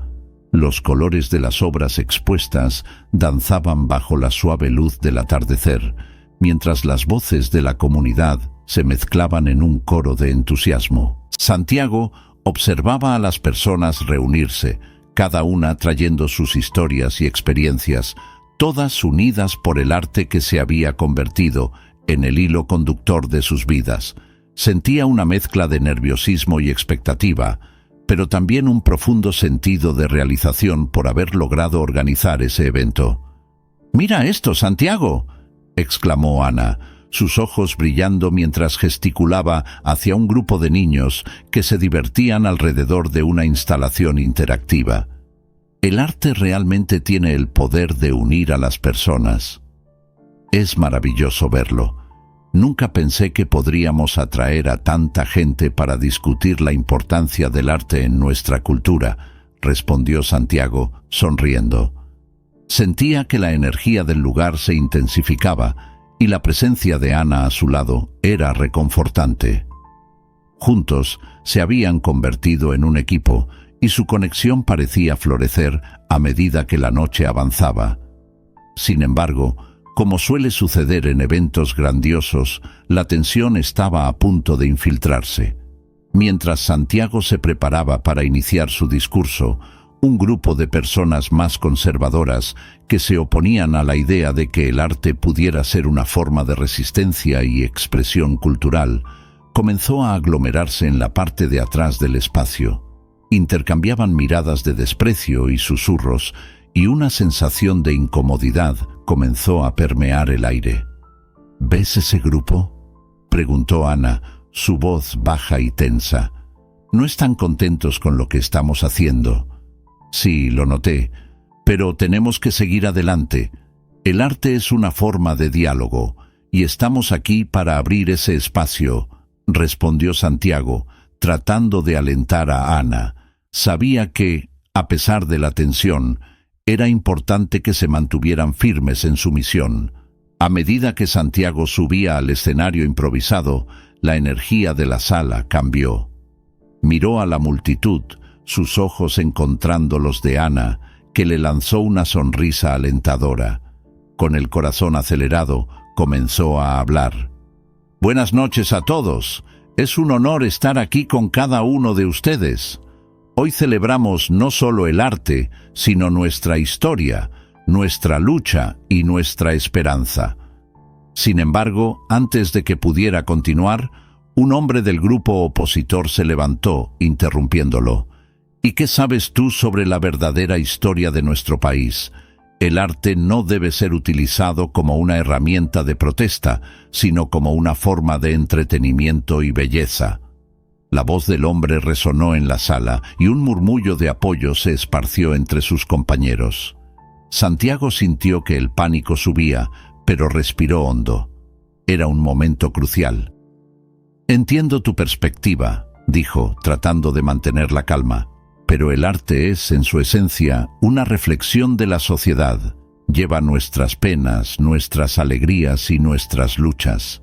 Los colores de las obras expuestas danzaban bajo la suave luz del atardecer, mientras las voces de la comunidad se mezclaban en un coro de entusiasmo. Santiago observaba a las personas reunirse, cada una trayendo sus historias y experiencias, todas unidas por el arte que se había convertido en el hilo conductor de sus vidas. Sentía una mezcla de nerviosismo y expectativa, pero también un profundo sentido de realización por haber logrado organizar ese evento. «¡Mira esto, Santiago!», exclamó Ana, sus ojos brillando mientras gesticulaba hacia un grupo de niños que se divertían alrededor de una instalación interactiva. El arte realmente tiene el poder de unir a las personas. Es maravilloso verlo. Nunca pensé que podríamos atraer a tanta gente para discutir la importancia del arte en nuestra cultura, respondió Santiago, sonriendo. Sentía que la energía del lugar se intensificaba y la presencia de Ana a su lado era reconfortante. Juntos se habían convertido en un equipo y su conexión parecía florecer a medida que la noche avanzaba. Sin embargo, como suele suceder en eventos grandiosos, la tensión estaba a punto de infiltrarse. Mientras Santiago se preparaba para iniciar su discurso, un grupo de personas más conservadoras que se oponían a la idea de que el arte pudiera ser una forma de resistencia y expresión cultural, comenzó a aglomerarse en la parte de atrás del espacio. Intercambiaban miradas de desprecio y susurros, y una sensación de incomodidad comenzó a permear el aire. «¿Ves ese grupo?», preguntó Ana, su voz baja y tensa. «No están contentos con lo que estamos haciendo». «Sí, lo noté, pero tenemos que seguir adelante. El arte es una forma de diálogo, y estamos aquí para abrir ese espacio», respondió Santiago, tratando de alentar a Ana. Sabía que, a pesar de la tensión, era importante que se mantuvieran firmes en su misión. A medida que Santiago subía al escenario improvisado, la energía de la sala cambió. Miró a la multitud, sus ojos encontrando los de Ana, que le lanzó una sonrisa alentadora. Con el corazón acelerado, comenzó a hablar. «Buenas noches a todos. Es un honor estar aquí con cada uno de ustedes. Hoy celebramos no solo el arte, sino nuestra historia, nuestra lucha y nuestra esperanza». Sin embargo, antes de que pudiera continuar, un hombre del grupo opositor se levantó, interrumpiéndolo. «¿Y qué sabes tú sobre la verdadera historia de nuestro país? El arte no debe ser utilizado como una herramienta de protesta, sino como una forma de entretenimiento y belleza». La voz del hombre resonó en la sala y un murmullo de apoyo se esparció entre sus compañeros. Santiago sintió que el pánico subía, pero respiró hondo. Era un momento crucial. «Entiendo tu perspectiva», dijo, tratando de mantener la calma, «pero el arte es, en su esencia, una reflexión de la sociedad. Lleva nuestras penas, nuestras alegrías y nuestras luchas.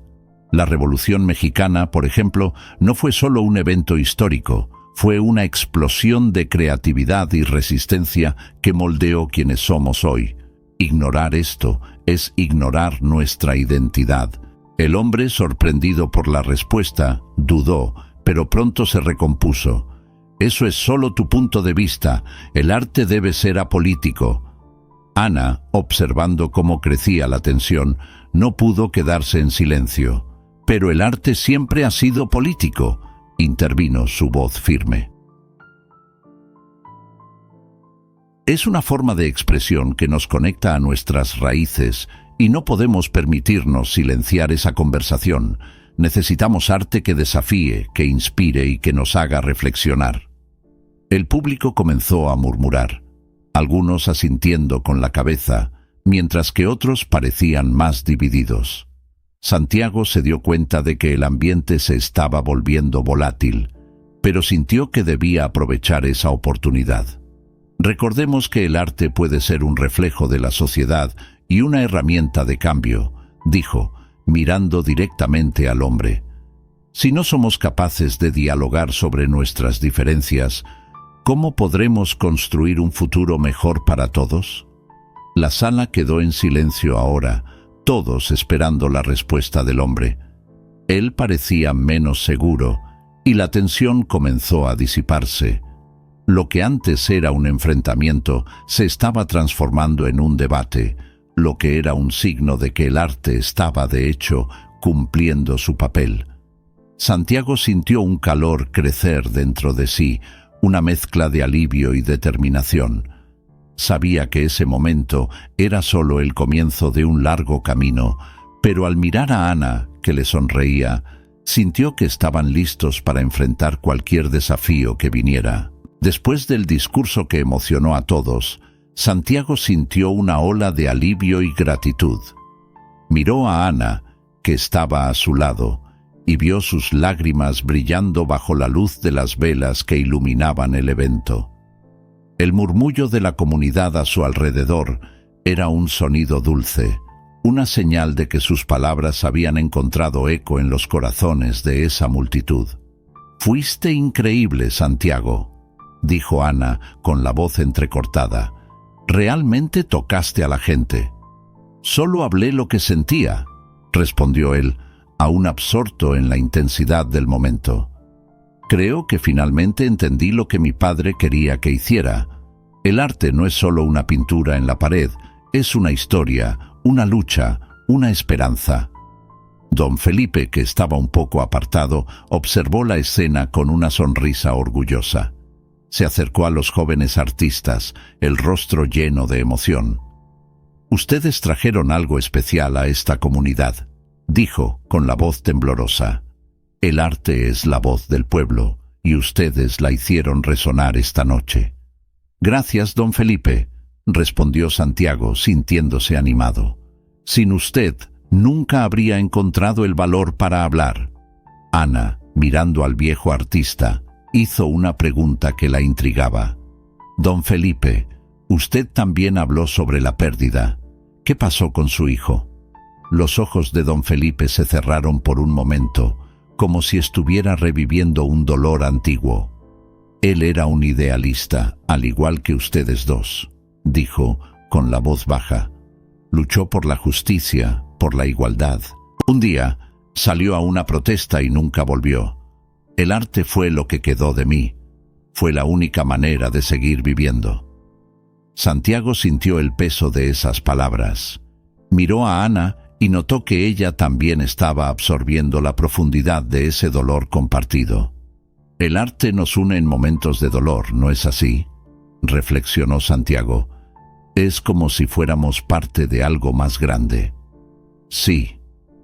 La Revolución Mexicana, por ejemplo, no fue solo un evento histórico, fue una explosión de creatividad y resistencia que moldeó quienes somos hoy. Ignorar esto es ignorar nuestra identidad». El hombre, sorprendido por la respuesta, dudó, pero pronto se recompuso. «Eso es solo tu punto de vista. El arte debe ser apolítico». Ana, observando cómo crecía la tensión, no pudo quedarse en silencio. «Pero el arte siempre ha sido político», intervino su voz firme. «Es una forma de expresión que nos conecta a nuestras raíces y no podemos permitirnos silenciar esa conversación. Necesitamos arte que desafíe, que inspire y que nos haga reflexionar». El público comenzó a murmurar, algunos asintiendo con la cabeza, mientras que otros parecían más divididos. Santiago se dio cuenta de que el ambiente se estaba volviendo volátil, pero sintió que debía aprovechar esa oportunidad. Recordemos que el arte puede ser un reflejo de la sociedad y una herramienta de cambio, dijo, mirando directamente al hombre. Si no somos capaces de dialogar sobre nuestras diferencias, ¿cómo podremos construir un futuro mejor para todos? La sala quedó en silencio ahora, todos esperando la respuesta del hombre. Él parecía menos seguro, y la tensión comenzó a disiparse. Lo que antes era un enfrentamiento se estaba transformando en un debate, lo que era un signo de que el arte estaba, de hecho, cumpliendo su papel. Santiago sintió un calor crecer dentro de sí, una mezcla de alivio y determinación. Sabía que ese momento era solo el comienzo de un largo camino, pero al mirar a Ana, que le sonreía, sintió que estaban listos para enfrentar cualquier desafío que viniera. Después del discurso que emocionó a todos, Santiago sintió una ola de alivio y gratitud. Miró a Ana, que estaba a su lado, y vio sus lágrimas brillando bajo la luz de las velas que iluminaban el evento. El murmullo de la comunidad a su alrededor era un sonido dulce, una señal de que sus palabras habían encontrado eco en los corazones de esa multitud. «Fuiste increíble, Santiago», dijo Ana con la voz entrecortada. «Realmente tocaste a la gente». «Solo hablé lo que sentía», respondió él, aún absorto en la intensidad del momento. «Creo que finalmente entendí lo que mi padre quería que hiciera. El arte no es solo una pintura en la pared, es una historia, una lucha, una esperanza». Don Felipe, que estaba un poco apartado, observó la escena con una sonrisa orgullosa. Se acercó a los jóvenes artistas, el rostro lleno de emoción. «Ustedes trajeron algo especial a esta comunidad», dijo con la voz temblorosa. «El arte es la voz del pueblo, y ustedes la hicieron resonar esta noche». «Gracias, don Felipe», respondió Santiago, sintiéndose animado. «Sin usted, nunca habría encontrado el valor para hablar». Ana, mirando al viejo artista, hizo una pregunta que la intrigaba. «Don Felipe, usted también habló sobre la pérdida. ¿Qué pasó con su hijo?» Los ojos de don Felipe se cerraron por un momento, como si estuviera reviviendo un dolor antiguo. «Él era un idealista, al igual que ustedes dos», dijo con la voz baja. «Luchó por la justicia, por la igualdad. Un día salió a una protesta y nunca volvió. El arte fue lo que quedó de mí. Fue la única manera de seguir viviendo». Santiago sintió el peso de esas palabras. Miró a Ana y notó que ella también estaba absorbiendo la profundidad de ese dolor compartido. «El arte nos une en momentos de dolor, ¿no es así?», reflexionó Santiago. «Es como si fuéramos parte de algo más grande». «Sí»,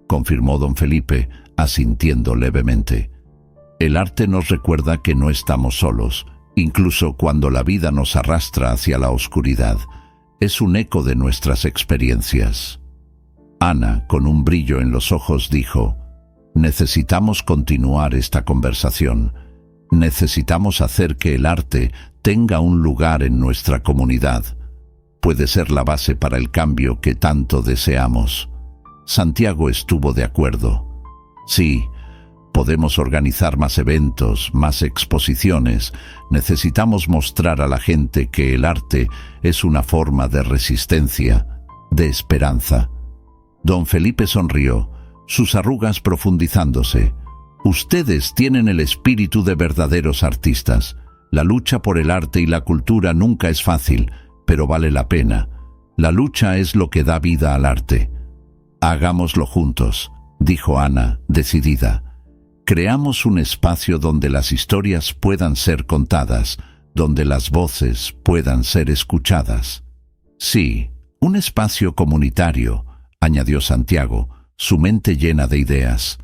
confirmó don Felipe, asintiendo levemente. «El arte nos recuerda que no estamos solos, incluso cuando la vida nos arrastra hacia la oscuridad. Es un eco de nuestras experiencias». Ana, con un brillo en los ojos, dijo: «Necesitamos continuar esta conversación. Necesitamos hacer que el arte tenga un lugar en nuestra comunidad. Puede ser la base para el cambio que tanto deseamos». Santiago estuvo de acuerdo. «Sí, podemos organizar más eventos, más exposiciones. Necesitamos mostrar a la gente que el arte es una forma de resistencia, de esperanza». Don Felipe sonrió, sus arrugas profundizándose. «Ustedes tienen el espíritu de verdaderos artistas. La lucha por el arte y la cultura nunca es fácil, pero vale la pena. La lucha es lo que da vida al arte». «Hagámoslo juntos», dijo Ana, decidida. «Creamos un espacio donde las historias puedan ser contadas, donde las voces puedan ser escuchadas». «Sí, un espacio comunitario», añadió Santiago, su mente llena de ideas.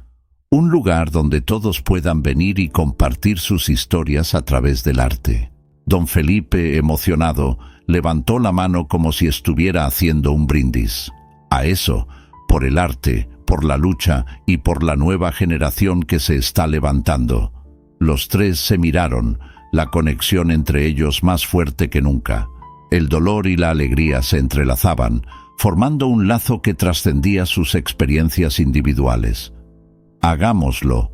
«Un lugar donde todos puedan venir y compartir sus historias a través del arte». Don Felipe, emocionado, levantó la mano como si estuviera haciendo un brindis. A eso, por el arte, por la lucha y por la nueva generación que se está levantando. Los tres se miraron, la conexión entre ellos más fuerte que nunca. El dolor y la alegría se entrelazaban, formando un lazo que trascendía sus experiencias individuales. «Hagámoslo,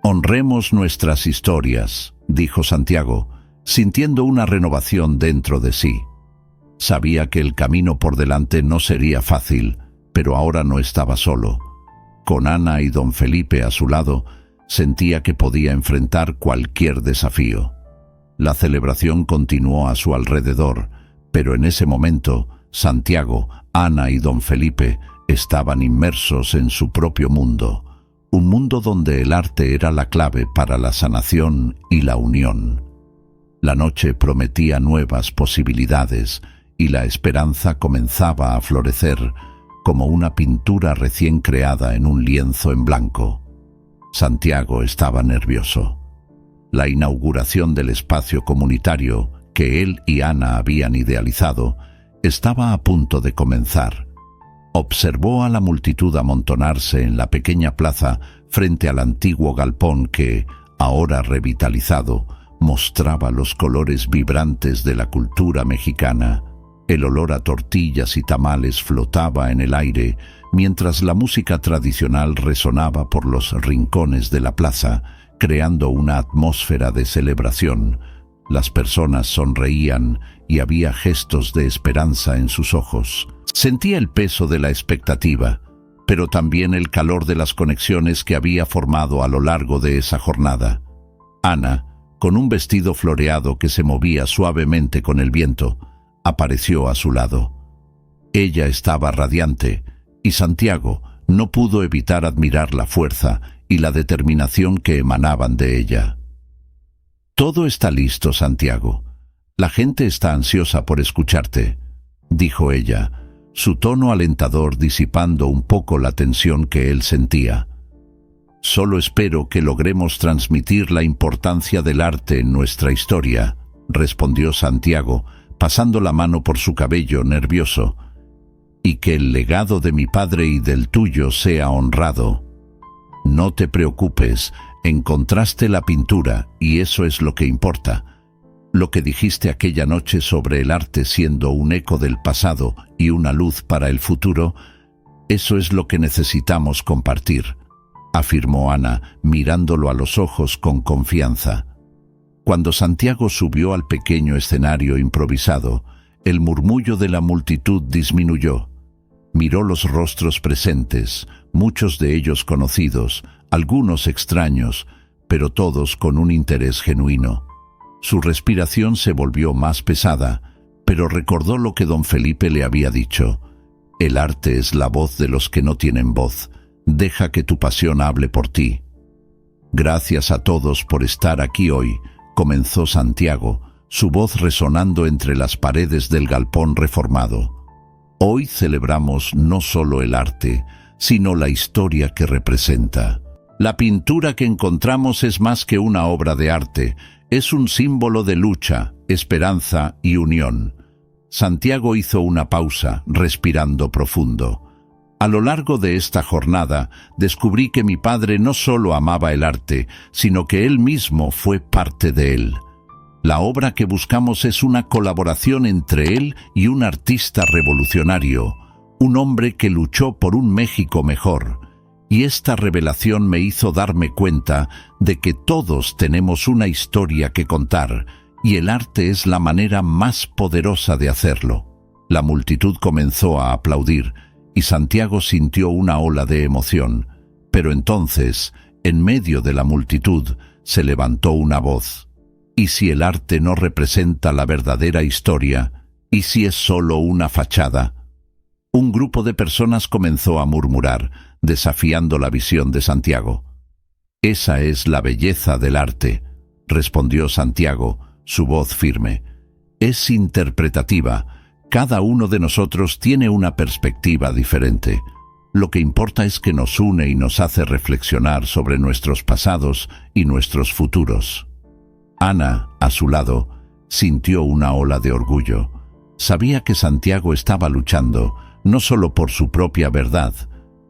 honremos nuestras historias», dijo Santiago, sintiendo una renovación dentro de sí. Sabía que el camino por delante no sería fácil, pero ahora no estaba solo. Con Ana y don Felipe a su lado, sentía que podía enfrentar cualquier desafío. La celebración continuó a su alrededor, pero en ese momento, Santiago, Ana y don Felipe estaban inmersos en su propio mundo, un mundo donde el arte era la clave para la sanación y la unión. La noche prometía nuevas posibilidades y la esperanza comenzaba a florecer como una pintura recién creada en un lienzo en blanco. Santiago estaba nervioso. La inauguración del espacio comunitario que él y Ana habían idealizado estaba a punto de comenzar. Observó a la multitud amontonarse en la pequeña plaza frente al antiguo galpón que, ahora revitalizado, mostraba los colores vibrantes de la cultura mexicana. El olor a tortillas y tamales flotaba en el aire, mientras la música tradicional resonaba por los rincones de la plaza, creando una atmósfera de celebración. Las personas sonreían y había gestos de esperanza en sus ojos. Sentía el peso de la expectativa, pero también el calor de las conexiones que había formado a lo largo de esa jornada. Ana, con un vestido floreado que se movía suavemente con el viento, apareció a su lado. Ella estaba radiante, y Santiago no pudo evitar admirar la fuerza y la determinación que emanaban de ella. «Todo está listo, Santiago. La gente está ansiosa por escucharte», dijo ella, su tono alentador disipando un poco la tensión que él sentía. «Solo espero que logremos transmitir la importancia del arte en nuestra historia», respondió Santiago, pasando la mano por su cabello nervioso, «y que el legado de mi padre y del tuyo sea honrado. No te preocupes, encontraste la pintura y eso es lo que importa. Lo que dijiste aquella noche sobre el arte siendo un eco del pasado y una luz para el futuro, eso es lo que necesitamos compartir», afirmó Ana, mirándolo a los ojos con confianza. Cuando Santiago subió al pequeño escenario improvisado, el murmullo de la multitud disminuyó. Miró los rostros presentes, muchos de ellos conocidos, algunos extraños, pero todos con un interés genuino. Su respiración se volvió más pesada, pero recordó lo que don Felipe le había dicho. «El arte es la voz de los que no tienen voz. Deja que tu pasión hable por ti». «Gracias a todos por estar aquí hoy», comenzó Santiago, su voz resonando entre las paredes del galpón reformado. «Hoy celebramos no solo el arte, sino la historia que representa. La pintura que encontramos es más que una obra de arte, es un símbolo de lucha, esperanza y unión». Santiago hizo una pausa, respirando profundo. «A lo largo de esta jornada, descubrí que mi padre no solo amaba el arte, sino que él mismo fue parte de él. La obra que buscamos es una colaboración entre él y un artista revolucionario, un hombre que luchó por un México mejor. Y esta revelación me hizo darme cuenta de que todos tenemos una historia que contar, y el arte es la manera más poderosa de hacerlo». La multitud comenzó a aplaudir, y Santiago sintió una ola de emoción. Pero entonces, en medio de la multitud, se levantó una voz. ¿Y si el arte no representa la verdadera historia? ¿Y si es solo una fachada? Un grupo de personas comenzó a murmurar, desafiando la visión de Santiago. «Esa es la belleza del arte», respondió Santiago, su voz firme. «Es interpretativa. Cada uno de nosotros tiene una perspectiva diferente. Lo que importa es que nos une y nos hace reflexionar sobre nuestros pasados y nuestros futuros». Ana, a su lado, Sintió una ola de orgullo. Sabía que Santiago estaba luchando, no solo por su propia verdad,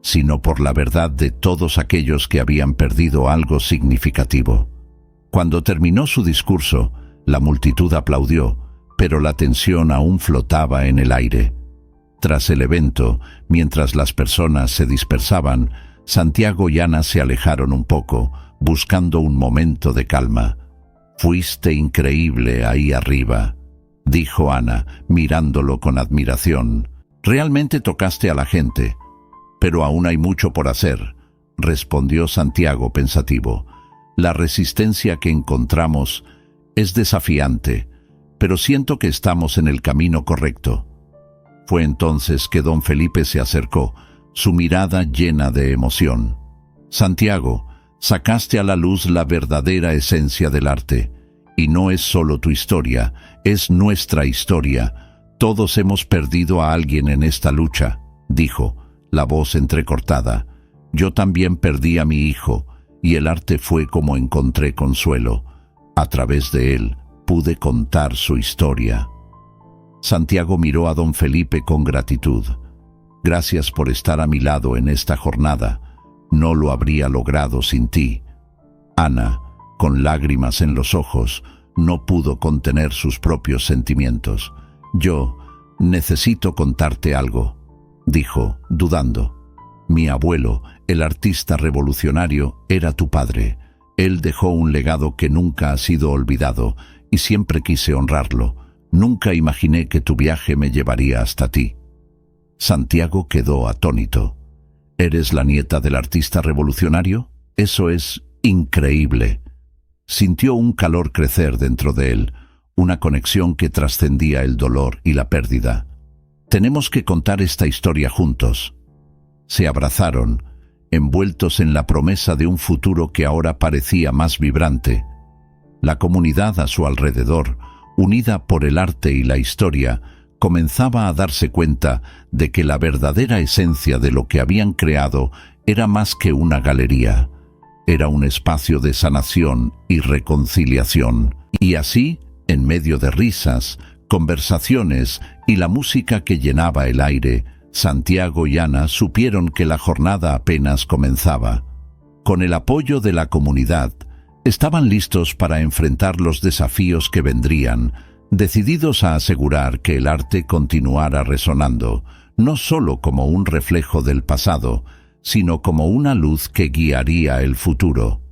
sino por la verdad de todos aquellos que habían perdido algo significativo. Cuando terminó su discurso, la multitud aplaudió, pero la tensión aún flotaba en el aire. Tras el evento, mientras las personas se dispersaban, Santiago y Ana se alejaron un poco, buscando un momento de calma. «Fuiste increíble ahí arriba», dijo Ana, mirándolo con admiración. «Realmente tocaste a la gente». «Pero aún hay mucho por hacer», respondió Santiago pensativo. «La resistencia que encontramos es desafiante, pero siento que estamos en el camino correcto». Fue entonces que don Felipe se acercó, su mirada llena de emoción. «Santiago, sacaste a la luz la verdadera esencia del arte, y no es solo tu historia, es nuestra historia. Todos hemos perdido a alguien en esta lucha», dijo, la voz entrecortada. «Yo también perdí a mi hijo, y el arte fue como encontré consuelo. A través de él pude contar su historia». Santiago miró a don Felipe con gratitud. «Gracias por estar a mi lado en esta jornada. No lo habría logrado sin ti». Ana, con lágrimas en los ojos, no pudo contener sus propios sentimientos. «Yo necesito contarte algo», dijo, dudando. «Mi abuelo, el artista revolucionario, era tu padre. Él dejó un legado que nunca ha sido olvidado, y siempre quise honrarlo. Nunca imaginé que tu viaje me llevaría hasta ti». Santiago quedó atónito. «¿Eres la nieta del artista revolucionario? Eso es increíble». Sintió un calor crecer dentro de él, una conexión que trascendía el dolor y la pérdida. «Tenemos que contar esta historia juntos». Se abrazaron, envueltos en la promesa de un futuro que ahora parecía más vibrante. La comunidad a su alrededor, unida por el arte y la historia, comenzaba a darse cuenta de que la verdadera esencia de lo que habían creado era más que una galería. Era un espacio de sanación y reconciliación. Y así, en medio de risas, conversaciones y la música que llenaba el aire, Santiago y Ana supieron que la jornada apenas comenzaba. Con el apoyo de la comunidad, estaban listos para enfrentar los desafíos que vendrían, decididos a asegurar que el arte continuara resonando, no solo como un reflejo del pasado, sino como una luz que guiaría el futuro.